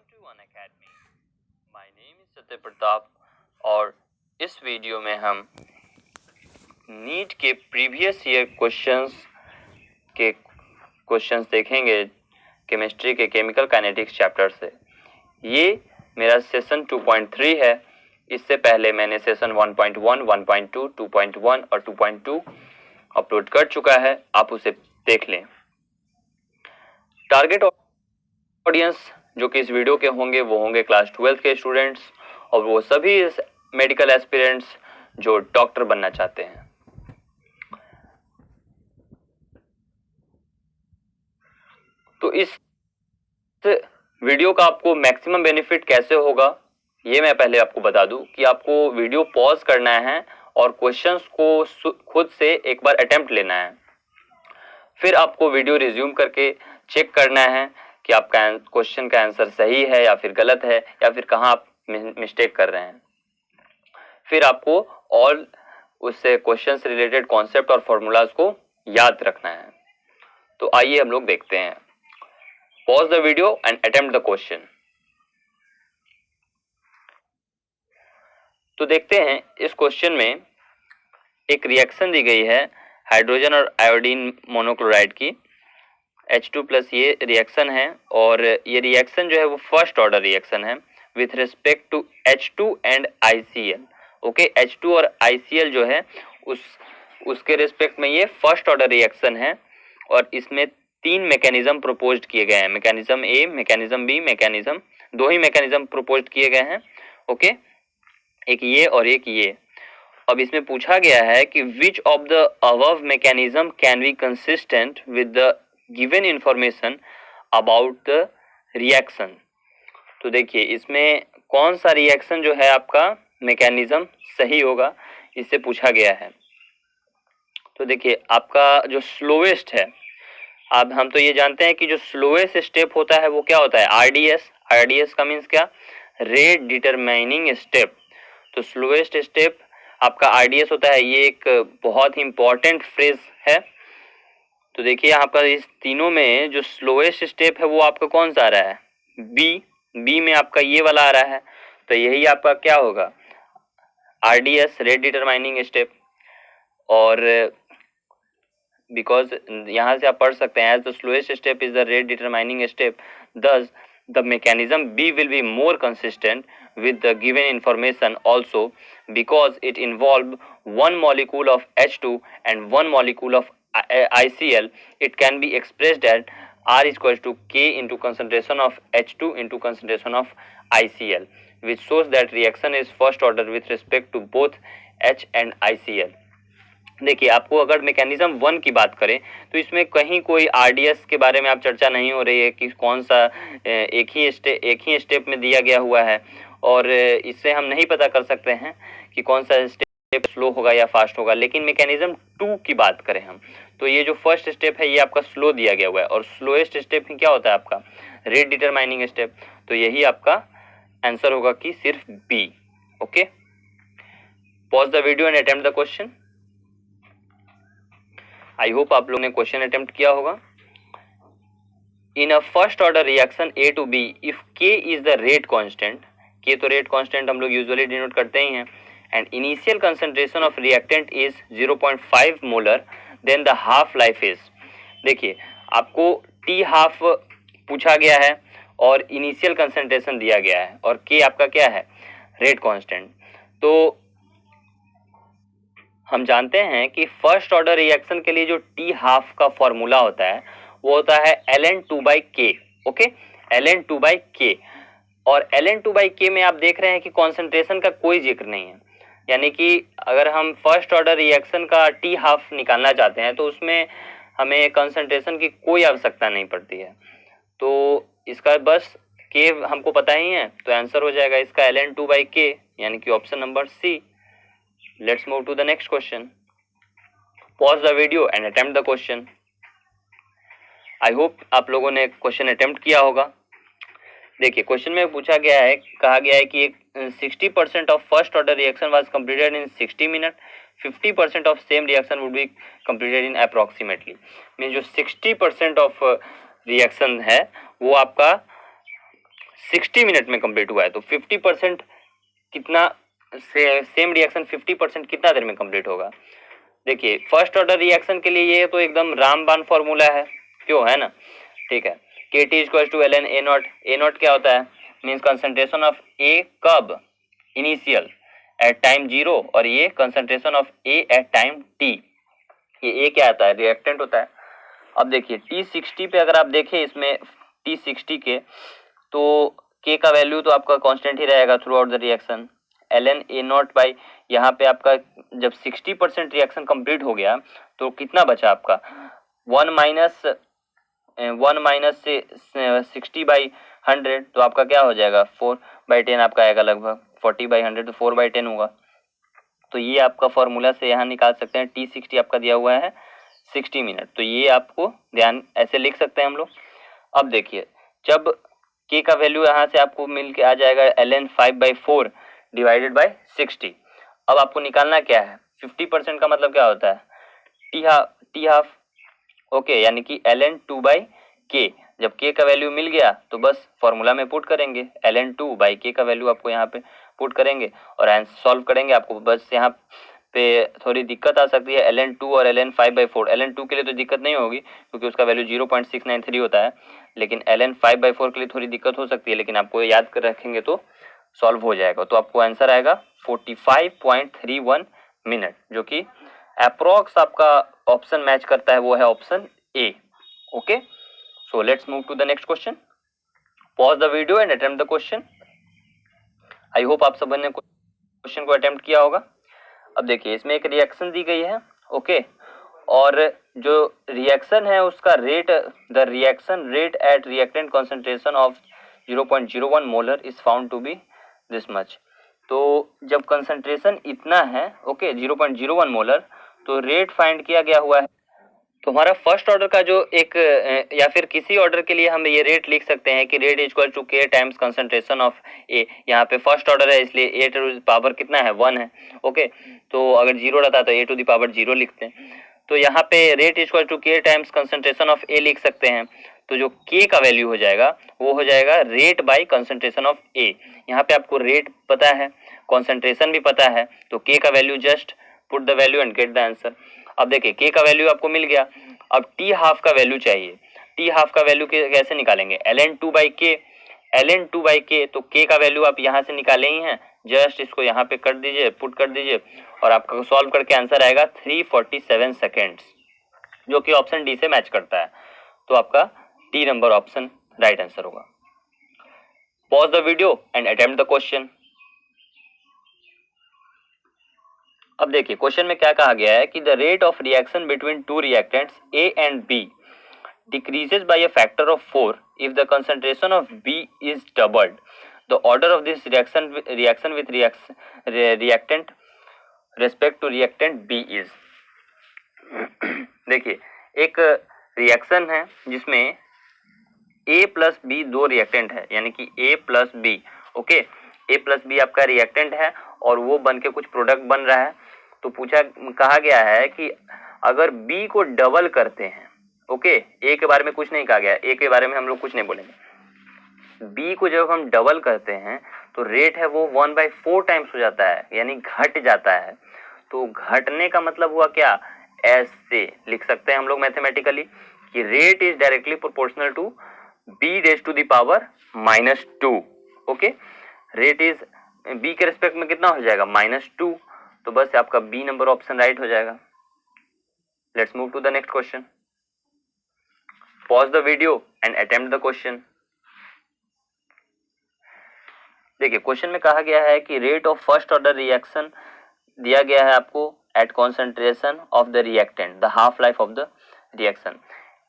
to One Academy. My name is सत्य प्रताप और इस वीडियो में हम नीट के प्रीवियस ईयर क्वेश्चंस देखेंगे केमिस्ट्री के केमिकल काइनेटिक्स चैप्टर से। ये मेरा सेशन 2.3 है। इससे पहले मैंने सेशन 1.1, 1.2, 2.1 और 2.2 अपलोड कर चुका है, आप उसे देख लें। टारगेट ऑडियंस जो कि इस वीडियो के होंगे वो होंगे क्लास 12 के स्टूडेंट्स और वो सभी मेडिकल एस्पिरेंट्स जो डॉक्टर बनना चाहते हैं। तो इस वीडियो का आपको मैक्सिमम बेनिफिट कैसे होगा ये मैं पहले आपको बता दूं कि आपको वीडियो पॉज करना है और क्वेश्चंस को खुद से एक बार अटेम्प्ट लेना है। फिर आपको वीडियो रिज्यूम करके चेक करना है कि आपका क्वेश्चन का आंसर सही है या फिर गलत है या फिर कहाँ आप मिस्टेक कर रहे हैं। फिर आपको ऑल उससे क्वेश्चन से रिलेटेड कॉन्सेप्ट और फॉर्मूलाज को याद रखना है। तो आइए हम लोग देखते हैं। Pause the video and attempt the question. तो देखते हैं इस क्वेश्चन में एक रिएक्शन दी गई है हाइड्रोजन और आयोडीन मोनोक्लोराइड की H2+ ये रिएक्शन है और ये रिएक्शन जो है वो फर्स्ट ऑर्डर रिएक्शन है with respect to H2 and ICl। Okay, H2 और ICl जो है उसके रिस्पेक्ट में ये फर्स्ट ऑर्डर रिएक्शन है और इसमें 3 मैकेनिज्म प्रपोज्ड किए गए हैं। मैकेनिज्म ए, मैकेनिज्म बी, मैकेनिज्म, 2 ही मैकेनिज्म प्रपोज्ड किए गए हैं। ओके, एक ये और एक ये। अब इसमें पूछा गया है कि which of the above mechanism can be consistent with the given information about the reaction. तो देखिए इसमें कौन सा रिएक्शन जो है आपका मैकेनिज्म सही होगा, इससे पूछा गया है। तो देखिए आपका जो स्लोवेस्ट है, अब हम तो ये जानते हैं कि जो स्लोवेस्ट स्टेप होता है वो क्या होता है, RDS। RDS का मीन्स क्या, रेट डिटरमाइनिंग स्टेप। तो स्लोवेस्ट स्टेप आपका RDS होता है। ये एक बहुत ही इंपॉर्टेंट फ्रेज है। तो देखिए यहाँ पर इस तीनों में जो स्लोएस्ट स्टेप है वो आपका कौन सा आ रहा है, बी में आपका ये वाला आ रहा है। तो यही आपका क्या होगा, RDS, रेट डिटरमाइनिंग स्टेप। और बिकॉज यहाँ से आप पढ़ सकते हैं as the slowest step is the rate determining step, thus the mechanism B will be more consistent with the given information also because it involve one molecule of H2 and one molecule of ICl. It can be expressed as R is equals to K into concentration of H2 into concentration of ICl, which shows that reaction is first order with respect to both H and ICl. देखिए आपको अगर mechanism 1 की बात करें तो इसमें कहीं कोई RDS के बारे में आप चर्चा नहीं हो रही है कि कौन सा एक ही स्टेप में दिया गया हुआ है और इससे हम नहीं पता कर सकते हैं कि कौन सा स्टेप स्लो होगा या फास्ट होगा। लेकिन मैकेनिज्म 2 की बात करें हम तो ये जो फर्स्ट स्टेप है ये आपका स्लो दिया गया हुआ है और स्लोएस्ट स्टेप क्या होता है आपका, रेट डिटरमाइनिंग स्टेप। तो यही आपका आंसर होगा कि सिर्फ B. Okay, pause the video and attempt the question. I hope आप लोगों ने क्वेश्चन अटेम्प्ट किया होगा। In a first order reaction A to B if K is the rate constant, K तो रेट कांस्टेंट हम लोग यूजुअली डिनोट करते ही हैं, and initial concentration of reactant is 0.5 molar, then the half life is. देखिए आपको T half पूछा गया है और इनिशियल कंसंट्रेशन दिया गया है और K आपका क्या है, रेट कांस्टेंट। तो हम जानते हैं कि फर्स्ट ऑर्डर रिएक्शन के लिए जो T हाफ का फॉर्मूला होता है वो होता है ln2/k। ओके, ln2/k और ln2/k में आप देख रहे हैं कि कॉन्सेंट्रेशन का कोई जिक्र नहीं है। यानी कि अगर हम फर्स्ट ऑर्डर रिएक्शन का T हाफ निकालना चाहते हैं तो उसमें हमें कंसंट्रेशन की कोई आवश्यकता नहीं पड़ती है। तो इसका बस k हमको पता ही है तो आंसर हो जाएगा इसका ln2/k, यानी कि option number C. Let's move to the next question. Pause the video and attempt the question. I hope आप लोगों ने क्वेश्चन अटेम्प्ट किया होगा। देखिए क्वेश्चन में पूछा गया है, कहा गया है कि 60% of first order reaction was completed in 60 minute, 50% of same reaction would be completed in approximately. Mean जो 60% ऑफ रिएक्शन है वो आपका 60 मिनट में कंप्लीट हुआ है, तो 50% कितना सेम रिएक्शन 50% कितना देर में कंप्लीट होगा। देखिए फर्स्ट ऑर्डर रिएक्शन के लिए ये तो एकदम रामबाण फॉर्मूला है, क्यों, है ना। ठीक है, KT equal to ln A naught. A naught क्या होता है, मीन्स कंसंट्रेशन ऑफ ए कब, इनिशियल एट टाइम 0, और ये concentration of A at time t। ये ए क्या आता है, रिएक्टेंट होता है। अब देखिए T60 पे अगर आप देखें इसमें T60 के, तो K का वैल्यू तो आपका कांस्टेंट ही रहेगा through out the reaction. ln A not by, यहाँ पे आपका जब 60% रिएक्शन कंप्लीट हो गया तो कितना बचा आपका, 1 माइनस से 60/100, तो आपका क्या हो जाएगा 4/10 आपका आएगा, लगभग 40/100 तो 4/10 होगा। तो ये आपका फॉर्मूला से यहाँ निकाल सकते हैं। T60 आपका दिया हुआ है 60 मिनट, तो ये आपको ध्यान ऐसे लिख सकते हैं हम लोग। अब देखिए जब K का वैल्यू यहाँ से आपको मिल के आ जाएगा ln 5/4 डिवाइडेड बाय 60। अब आपको निकालना क्या है, 50% का मतलब क्या होता है, टी हाफ। ओके, यानी कि ln 2/k। जब K का वैल्यू मिल गया तो बस फॉर्मूला में पुट करेंगे, ln 2/k का वैल्यू आपको यहाँ पे पुट करेंगे और आंसर सॉल्व करेंगे। आपको बस यहाँ पे थोड़ी दिक्कत आ सकती है, ln 2 और ln 5/4। ln 2 के लिए तो दिक्कत नहीं होगी क्योंकि उसका वैल्यू 0.693 होता है, लेकिन ln 5/4 के लिए थोड़ी दिक्कत हो सकती है, लेकिन आपको याद कर रखेंगे तो सॉल्व हो जाएगा। तो आपको आंसर आएगा 45.31 मिनट, जो कि अप्रोक्स आपका ऑप्शन मैच करता है, वो है option A. Okay, so let's move to the next question. Pause the video and attempt the question. I hope आप सब ने क्वेश्चन को अटेम्प्ट किया होगा। अब देखिए इसमें एक रिएक्शन दी गई है, ओके, और जो रिएक्शन है उसका rate, the reaction rate at reactant concentration of 0.01 molar is found to be this much. तो जब कंसंट्रेशन इतना है, ओके, 0.01 मोलर, तो रेट फाइंड किया गया हुआ है। तो हमारा फर्स्ट ऑर्डर का जो एक या फिर किसी ऑर्डर के लिए हम ये रेट लिख सकते हैं कि rate equal to K times concentration of A। यहाँ पे फर्स्ट ऑर्डर है इसलिए A टू द पावर कितना है, 1 है। ओके, तो अगर 0 रहता तो A टू द पावर 0 लिखते हैं। तो यहाँ पे rate equal to K times concentration of A लिख सकते हैं। तो जो K का वैल्यू हो जाएगा वो हो जाएगा rate by concentration of A। यहाँ पे आपको रेट पता है, कॉन्सेंट्रेशन भी पता है, तो K का value just put the value and get the answer. अब देखिए K का वैल्यू आपको मिल गया, अब T हाफ का वैल्यू चाहिए। T हाफ का वैल्यू कैसे निकालेंगे, ln 2/k। ln 2/k, तो K का वैल्यू आप यहाँ से निकाले ही हैं, जस्ट इसको यहाँ पे कर दीजिए, पुट कर दीजिए, और आपका सॉल्व करके आंसर आएगा 347 सेकेंड्स, जो कि ऑप्शन डी से मैच करता है। तो आपका D number option right answer होगा। Pause the video and attempt the question. अब देखिए क्वेश्चन में क्या कहा गया है कि the rate of reaction between two reactants A and B decreases by a factor of 4 if the concentration of B is doubled. The order of this reaction with reactant respect to reactant B is। देखिए एक reaction है जिसमें A plus B दो reactant है, यानी कि A plus B, okay, A plus B आपका reactant है और वो बन के कुछ प्रोडक्ट बन रहा है। तो कहा गया है कि अगर B को डबल करते हैं, ओके, A के बारे में कुछ नहीं कहा गया, A के बारे में हम लोग कुछ नहीं बोलेंगे, B को जब हम डबल करते हैं तो रेट है वो 1/4 टाइम्स हो जाता है, यानी घट जाता है। तो घटने का मतलब हुआ क्या, ऐसे लिख सकते हैं हम लोग मैथमेटिकली कि rate is directly proportional to B raise to the power -2। Okay, rate is B के रिस्पेक्ट में कितना हो जाएगा, -2। तो बस आपका B नंबर ऑप्शन राइट हो जाएगा। Let's move to the next question. Pause the video and attempt the question. देखिए क्वेश्चन में कहा गया है कि rate of first order reaction दिया गया है आपको at concentration of the reactant, the half life of the reaction.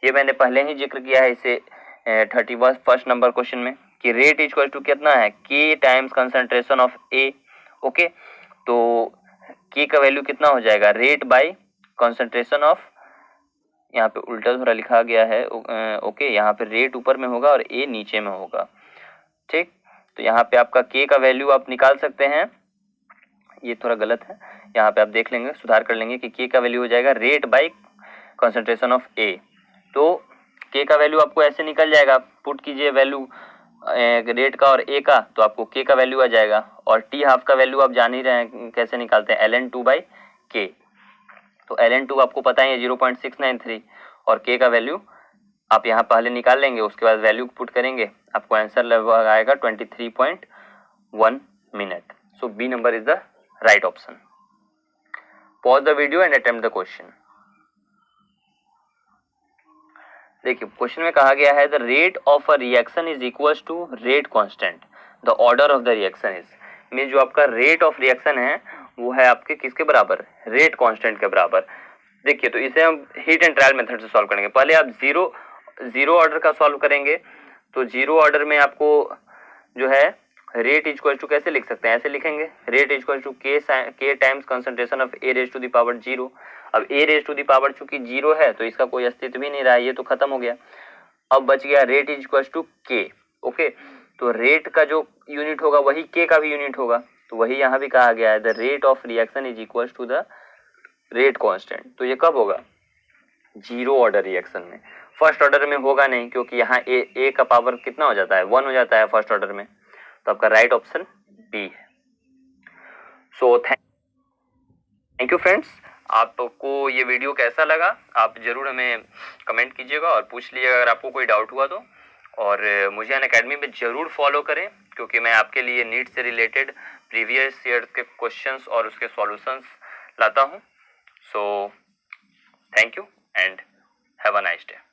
ये मैंने पहले ही जिक्र किया है इसे 31st नंबर क्वेश्चन में कि रेट इक्वल टू कितना है, K times concentration of A। Okay, तो K का वैल्यू कितना हो जाएगा, रेट बाय कंसंट्रेशन ऑफ, यहाँ पे उल्टा थोड़ा लिखा गया है, ओके, यहाँ पे रेट ऊपर में होगा और A नीचे में होगा, ठीक। तो यहाँ पे आपका K का वैल्यू आप निकाल सकते हैं, ये थोड़ा गलत है, यहाँ पे आप देख लेंगे, सुधार कर लेंगे कि K का वैल्यू हो जाएगा rate by concentration of A। तो K का वैल्यू आपको ऐसे निकल जाएगा, पुट कीजिए वैल्यू रेट का और ए का, तो आपको के का वैल्यू आ जाएगा, और टी हाफ का वैल्यू आप जान ही रहे हैं कैसे निकालते हैं, ln2 बाई के। तो ln2 आपको पता ही है 0.693, और के का वैल्यू आप यहाँ पहले निकाल लेंगे, उसके बाद वैल्यू पुट करेंगे, आपको आंसर लगभग आएगा 23.1 minute. So B number is the right option. Pause the video and attempt the question. देखिए क्वेश्चन में कहा गया है the rate of a reaction is equal to rate constant, the order of the reaction is, में जो आपका rate of reaction है वो है आपके किसके बराबर, रेट कांस्टेंट के बराबर। देखिए तो इसे हम हीट एंड ट्रायल मेथड से सॉल्व करेंगे। पहले आप जीरो ऑर्डर का सॉल्व करेंगे, तो जीरो ऑर्डर में आपको जो है रेट इज इक्वल टू कैसे लिख सकते हैं, ऐसे लिखेंगे rate is equal to K times concentration of A raise to the power zero. अब A raise to the power चूंकि जीरो है तो इसका कोई अस्तित्व भी नहीं रहा, ये तो खत्म हो गया। अब बच गया रेट इज इक्वल टू के। ओके, तो रेट का जो यूनिट होगा वही के का भी यूनिट होगा, तो वही यहाँ भी कहा गया है the rate of reaction is equal to the rate constant. तो ये कब होगा, जीरो ऑर्डर रिएक्शन में। फर्स्ट ऑर्डर में होगा नहीं, क्योंकि यहाँ ए का पावर कितना हो जाता है, 1 हो जाता है फर्स्ट ऑर्डर में। तो आपका राइट ऑप्शन बी है। So thank you friends. आपको ये वीडियो कैसा लगा आप जरूर हमें कमेंट कीजिएगा और पूछ लीजिएगा अगर आपको कोई डाउट हुआ तो। और मुझे अनअकैडमी में जरूर फॉलो करें, क्योंकि मैं आपके लिए नीट से रिलेटेड प्रीवियस ईयर के क्वेश्चंस और उसके सॉल्यूशंस लाता हूँ। So thank you and have a nice day.